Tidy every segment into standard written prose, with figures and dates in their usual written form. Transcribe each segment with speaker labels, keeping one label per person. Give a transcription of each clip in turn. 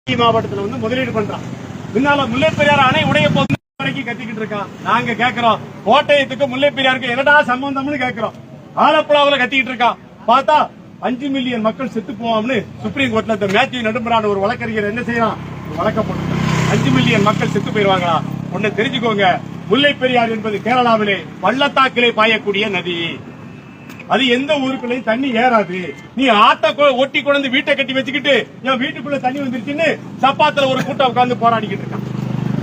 Speaker 1: மாவட்டத்தில் வந்து முதலீடு பண்றான். முன்னால முல்லை பெரியார் அணை உடைய போது வரைக்கும் கத்திக்கிட்டு இருக்கான். நாங்க கேட்கிறோம், கோட்டயத்துக்கு முல்லை பெரியாருக்கு என்னடா சம்பந்தம்னு கேட்கிறோம். ஆலப்புழாவில் கத்திக்கிட்டு இருக்கான். பார்த்தா 5 மில்லியன் மக்கள் செத்து போவாம்னு சுப்ரீம் கோர்ட்ல மேத்யூ நடும்பரான ஒரு வழக்கறிஞர் என்ன செய்யலாம், வழக்க போட்டு 5 மில்லியன் மக்கள் செத்து போயிருவாங்களா? ஒன்னு தெரிஞ்சுக்கோங்க, முல்லை பெரியார் என்பது கேரளாவிலே பள்ளத்தாக்கிலே பாயக்கூடிய நதி. அது எந்த ஊருக்குள்ளயும் தண்ணி ஏறாது. நீ ஆத்த ஒட்டி கொண்டு வீட்டை கட்டி வச்சுக்கிட்டு என் வீட்டுக்குள்ள தண்ணி வந்துருச்சுன்னு சப்பாத்துல ஒரு கூட்டம் உட்கார்ந்து போராடிக்கிட்டு இருக்கான்.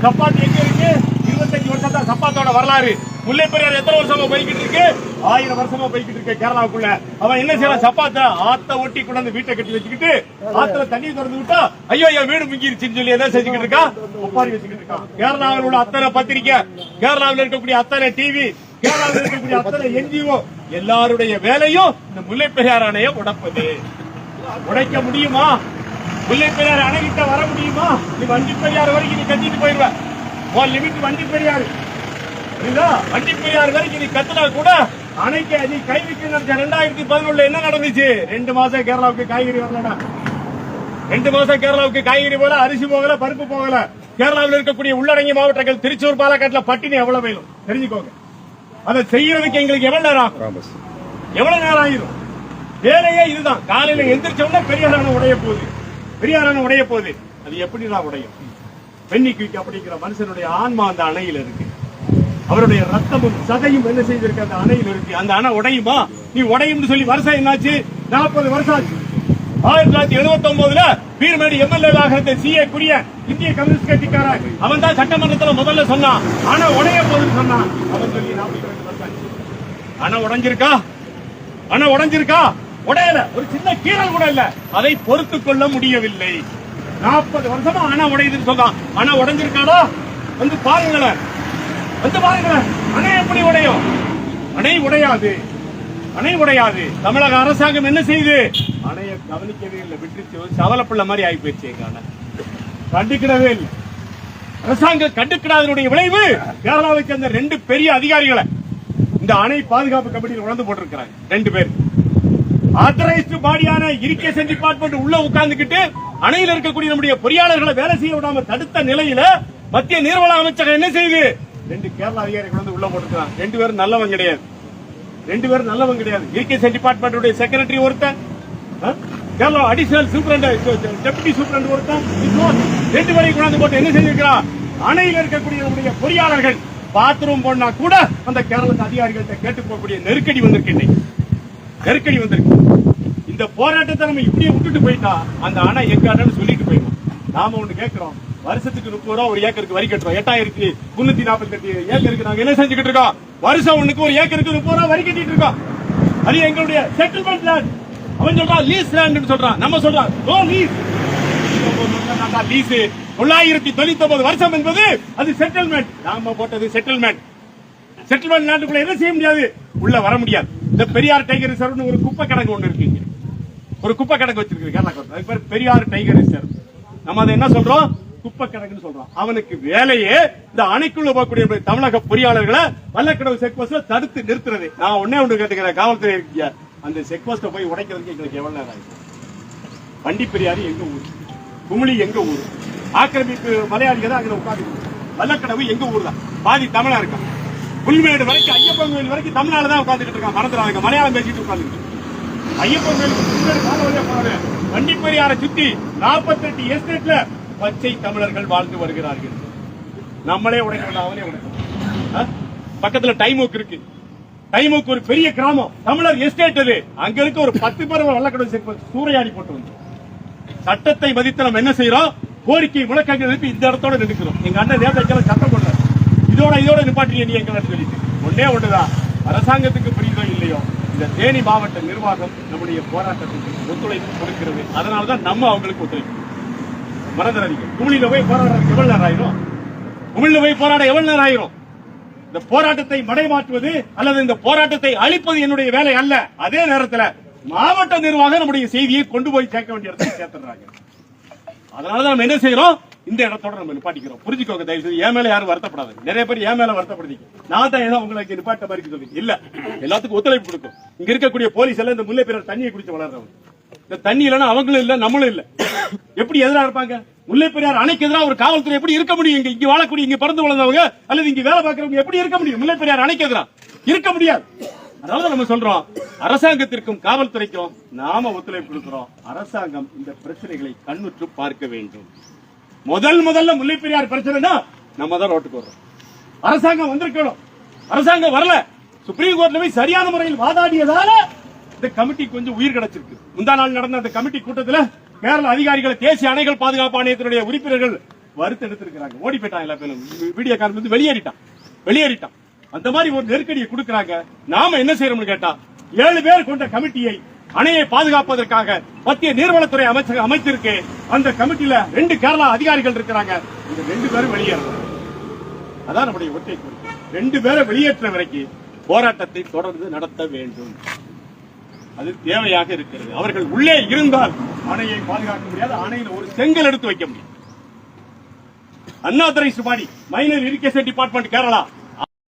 Speaker 1: சப்பாத்து எங்க இருக்கு? 25 வருஷம் தான் சப்பாத்தோட வரலாறு. முல்லை பெரியார் எத்தனை வருஷமா போய்கிட்டு இருக்கு? 1000 வருஷமா போய்கிட்டு இருக்கு கேரளாவுக்குள்ள. அவன் என்ன செய்யறான்? சப்பாத்த ஆத்த ஒட்டி கொண்டு வீட்டை கட்டி வச்சுக்கிட்டு ஆத்துல தண்ணி திறந்து விட்டா ஐயோ என் வீடு முங்கிருச்சுன்னு சொல்லி எதை செஞ்சுக்கிட்டு இருக்கான்? ஒப்பாரி வச்சுக்கிட்டு இருக்கான். கேரளாவில் உள்ள அத்தனை பத்திரிக்கை, கேரளாவில் இருக்கக்கூடிய அத்தனை டிவி, கேரளாவில் இருக்கக்கூடிய அத்தனை என்ஜிஓ எல்லாருடைய வேலையும் இந்த முல்லை பெரியார் அணையை உடைப்பது. உடைக்க முடியுமா? முல்லை பெரியார் அணைகிட்ட வர முடியுமா? நீ வண்டி பெரியார் வரைக்கும் நீ கத்திட்டு போயிருவ. லிமிட் வண்டி பெரியார், வண்டி பெரியார் வரைக்கும் நீ கத்துனா கூட அணைக்கு நீ கை வைக்கணும். 2011 என்ன நடந்துச்சு? 2 மாசம் கேரளாவுக்கு காய்கறி வரலடா. 2 மாசம் கேரளாவுக்கு காய்கறி போல, அரிசி போகல, பருப்பு போகல. கேரளாவில் இருக்கக்கூடிய உள்ளடங்கிய மாவட்டங்கள் திருச்சூர், பாலக்காட்டுல பட்டினி எவ்வளவு வேணும் தெரிஞ்சுக்கோங்க. அதை செய்யறதுக்கு எங்களுக்கு எவ்வளவு நேரம் ஆகும்? எவ்வளவு நேரம் ஆயிரும்? வேலையே இதுதான். காலையில எந்திரிச்ச உடனே பெரியாரான உடைய போகுது, பெரியாரான உடைய போகுது. அது எப்படிதான் உடையும்? பெண்ணிக்கு அப்படிங்கிற மனுஷனுடைய ஆன்மா அந்த அணையில் இருக்கு. அவருடைய ரத்தமும் சதையும் என்ன செய்திருக்கு? அந்த அணையில் இருக்கு. அந்த அணை உடையுமா? நீ உடையும் சொல்லி வருஷம் என்னாச்சு? 40 வருஷம் ஆச்சு. 1979 பீர்மேடு எம்எல்ஏ ஆகிறது CA குரியன், இந்திய கம்யூனிஸ்ட் கட்சிக்காரன். அவன் தான் சட்டமன்றத்தில் முதல்ல சொன்னான் ஆனா உடைய போதுன்னு சொன்னான். அவன் சொல்லி 42 வருஷம் ஆச்சு. அணை உடைஞ்சிருக்கா? அணை உடைஞ்சிருக்கா? உடையல. ஒரு சின்ன கீறல் கூட இல்ல. அதை பொறுத்துக் கொள்ள முடியவில்லை. 40 வருஷமா அணை உடையுதுன்னு சொன்னான். அணை உடைஞ்சிருக்காடா? வந்து பாருங்களேன், வந்து பாருங்களேன். அணை எப்படி உடையும்? அணை உடையாது, அணை உடையாது. தமிழக அரசாங்கம் என்ன செய்யுது? அணையை கவனிக்கவே இல்லை, விட்டுச்சு. சவலப்பிள்ள மாதிரி ஆகி போயிடுச்சு. எங்க அணை கண்டுக்கிடவே இல்லை. அரசாங்கம் கண்டுக்கிடாதனுடைய விளைவு கேரளாவை சேர்ந்த 2 பெரிய அதிகாரிகளை இந்த அணை பாதுகாப்பு கமிட்டியில் உணர்ந்து போட்டிருக்கிறாங்க. 2 பேர் ஆத்தரைஸ்டு பாடியான இரிகேஷன் டிபார்ட்மெண்ட் உள்ள உட்கார்ந்துகிட்டு அணையில் இருக்கக்கூடிய நம்முடைய பொறியாளர்களை வேலை செய்ய விடாம தடுத்த நிலையில மத்திய நீர்வள அமைச்சகம் என்ன செய்யுது? 2 கேரளா அதிகாரிகள் வந்து உள்ள போட்டிருக்காங்க. 2 பேரும் நல்லவங்க கிடையாது. 2 பேரும் நல்லவங்க கிடையாது. இரிகேஷன் டிபார்ட்மெண்ட் செக்ரட்டரி ஒருத்தன், Kerala additional superintendent deputy superintendent ஒருத்தன். 2 பேரை கொண்டாந்து போட்டு என்ன செஞ்சிருக்கிறான்? அணையில் இருக்கக்கூடிய நம்முடைய பொறியாளர்கள் பாத்ரூம் போனா கூட அந்த கேரள அதிகாரிகள்கிட்ட கேட்டு போகக்கூடிய நெருக்கடி வந்திருக்கு. நெருக்கடி வந்திருக்கு. இந்த போராட்டத்தை நம்ம இப்படியே விட்டுட்டு போயிட்டா அந்த அணை எங்கானு சொல்லிட்டு போயிடும். நாம ஒண்ணு கேட்கிறோம், வருஷத்துக்கு 30 ரூபா ஒரு ஏக்கருக்கு வரி கட்டுறோம். 8348 ஏக்கருக்கு நாங்க என்ன செஞ்சுக்கிட்டு இருக்கோம்? வருஷம் ஒண்ணுக்கு ஒரு ஏக்கருக்கு 30 ரூபா வரி கட்டிட்டு இருக்கோம். அது எங்களுடைய செட்டில்மெண்ட் லேண்ட். அவன் சொல்றான் லீஸ் லேண்ட் சொல்றான். நம்ம சொல்றான் நோ லீஸ். 999 வருஷம் என்பது அது செட்டில்மெண்ட். நாம போட்டது செட்டில்மெண்ட். செட்டில்மெண்ட் லேண்டுக்குள்ள என்ன செய்ய முடியாது? உள்ள வர முடியாது. இந்த பெரியார் டைகர் ரிசர்வ் ஒரு குப்பை கிடங்கு ஒண்ணு இருக்கு. ஒரு குப்பை கிடங்கு வச்சிருக்கு கேரளா. அதுக்கு பேர் பெரியார் டைகர் ரிசர்வ். நம்ம அதை என்ன சொல்றோம்? குப்பை கிடங்குன்னு சொல்றோம். அவனுக்கு வேலையே இந்த அணைக்குள்ள போகக்கூடிய தமிழக பொறியாளர்களை வல்லக்கடவு செக் போஸ்ட்ல தடுத்து நிறுத்துறது. நான் ஒன்னே ஒன்று கேட்டுக்கிறேன், காவல்துறை இருக்கீங்க, அந்த செக் போஸ்ட போய் உடைக்கிறதுக்கு எங்களுக்கு எவ்வளவு நேரம் ஆகும்? வண்டி பெரியாறு எங்க ஊர்? குமிழி எங்க ஊர்? ஆக்கிரமிப்பு மலையாளிகள் தான் அங்க உட்காந்து. வல்லக்கடவு எங்க ஊர் தான், பாதி தமிழா இருக்கான். புல்மேடு வரைக்கும், ஐயப்பன் கோயில் வரைக்கும் தமிழ்நாடு தான் உட்காந்துட்டு இருக்கான். மறந்துடாங்க, மலையாளம் பேசிட்டு உட்காந்து. ஐயப்பன் கோயில் வண்டி பெரியாரை சுத்தி 48 எஸ்டேட்ல பச்சை தமிழர்கள் வாழ்ந்து வருகிறார்கள். நம்மளே உடைக்கணும், அவனே உடைக்கணும். பக்கத்துல டைமோக் இருக்கு. டைமோக் ஒரு பெரிய கிராமம், தமிழர் எஸ்டேட். அது அங்க இருக்க ஒரு 10 பேர் வல்லக்கடவு சூறையாடி போட்டு வந்து சட்டத்தை மதித்து நம்ம என்ன செய்யறோம்? கோரிக்கை முழக்கங்கள் எழுப்பி இந்த இடத்தோட நிற்கிறோம். எங்க அண்ணன் நேரத்தில் சட்டம் போடுற இதோட நிப்பாட்டிய நீ எங்க சொல்லிட்டு ஒன்னே ஒண்ணுதான். அரசாங்கத்துக்கு புரியுதோ இல்லையோ, இந்த தேனி மாவட்ட நிர்வாகம் நம்முடைய போராட்டத்துக்கு ஒத்துழைப்பு கொடுக்கிறது. அதனாலதான் நம்ம அவங்களுக்கு ஒத்துழைப்பு. மறந்துடாதீங்க, குமிழில போய் போராடுறதுக்கு எவ்வளவு நேரம் ஆயிரும்? குமிழில போய் போராட எவ்வளவு நேரம் ஆயிரும்? இந்த போராட்டத்தை மடைமாற்றுவது அல்லது இந்த போராட்டத்தை அழிப்பது என்னுடைய வேலை அல்ல. அதே நேரத்தில் மாவட்ட நிர்வாகம் நம்முடைய செய்தியை கொண்டு போய் சேர்க்க வேண்டிய இடத்தை சேர்த்துறாங்க. அதனாலதான் நம்ம என்ன செய்யறோம்? இந்த இடத்தோட நம்ம நிப்பாட்டிக்கிறோம். புரிஞ்சுக்கோங்க தயவு செய்து. என் மேல யாரும் வருத்தப்படாது. நிறைய பேர் என் மேல வருத்தப்படுறீங்க. நான் தான் ஏதோ உங்களுக்கு நிப்பாட்ட மாதிரி சொல்லி இல்ல, எல்லாத்துக்கும் ஒத்துழைப்பு கொடுக்கும். இங்க இருக்கக்கூடிய போலீஸ் எல்லாம் இந்த முல்லை பெரியார் தண்ணியை குடிச்சு வளர்றவங்க. இந்த தண்ணி இல்லைன்னா அவங்களும் இல்ல நம்மளும் இல்ல. எப்படி எதிராக இருப்பாங்க? முல்லை பெரியார் அணைக்கு எதிராக ஒரு காவல்துறை எப்படி இருக்க முடியும்? இங்க வாழக்கூடிய, இங்க பிறந்து வளர்ந்தவங்க அல்லது இங்க வேலை பார்க்கறவங்க எப்படி இருக்க முடியும்? முல்லை பெரியார் அணைக்கு எதிராக இருக்க முடியாது. அதனால நம்ம சொல்றோம், அரசாங்கத்திற்கும் காவல்துறைக்கும் நாம ஒத்துழைப்பு கொடுக்கிறோம். அரசாங்கம் இந்த பிரச்சனைகளை கண்ணுற்று பார்க்க வேண்டும். முதல்ல முல்லை பெரியார் பிரச்சனைனா நம்ம தான் ரோட்டுக்கு வர்றோம். அரசாங்கம் வந்திருக்கணும். அரசாங்கம் வரல. சுப்ரீம் கோர்ட்ல போய் சரியான முறையில் வாதாடியதால இந்த கமிட்டி கொஞ்சம் உயிர் கிடைச்சிருக்கு. முந்தா நாள் நடந்த அந்த கமிட்டி கூட்டத்தில் கேரள அதிகாரிகள், தேசிய அணைகள் பாதுகாப்பு ஆணையத்தினுடைய உறுப்பினர்கள் வறுத்து எடுத்திருக்கிறாங்க. ஓடி போயிட்டான். எல்லா பேரும் வீடியோ கால் வந்து வெளியேறிட்டான். அந்த மாதிரி ஒரு நெருக்கடியை கொடுக்கறாங்க. நாம என்ன செய்யறோம்னு கேட்டா, 7 பேர் கொண்ட கமிட்டியை அணையை பாதுகாப்பதற்காக மத்திய நீர்வளத்துறை அமைச்சகம் அமைச்சிருக்கு. அந்த கமிட்டியில 2 கேரளா அதிகாரிகள் இருக்கிறாங்க. இந்த 2 பேரும் வெளியேறணும். அதான் நம்முடைய ஒற்றை கோரிக்கை. 2 பேரை வெளியேற்ற வரைக்கும் போராட்டத்தை தொடர்ந்து நடத்த வேண்டும். அது தேவையாக இருக்கிறது. அவர்கள் உள்ளே இருந்தால் அணையை பாதுகாக்க முடியாது. அணையில் ஒரு செங்கல் எடுத்து வைக்க முடியும். அன்ஆத்தரைஸ்டு பாடி மைனர் இரிகேஷன் டிபார்ட்மெண்ட் கேரளா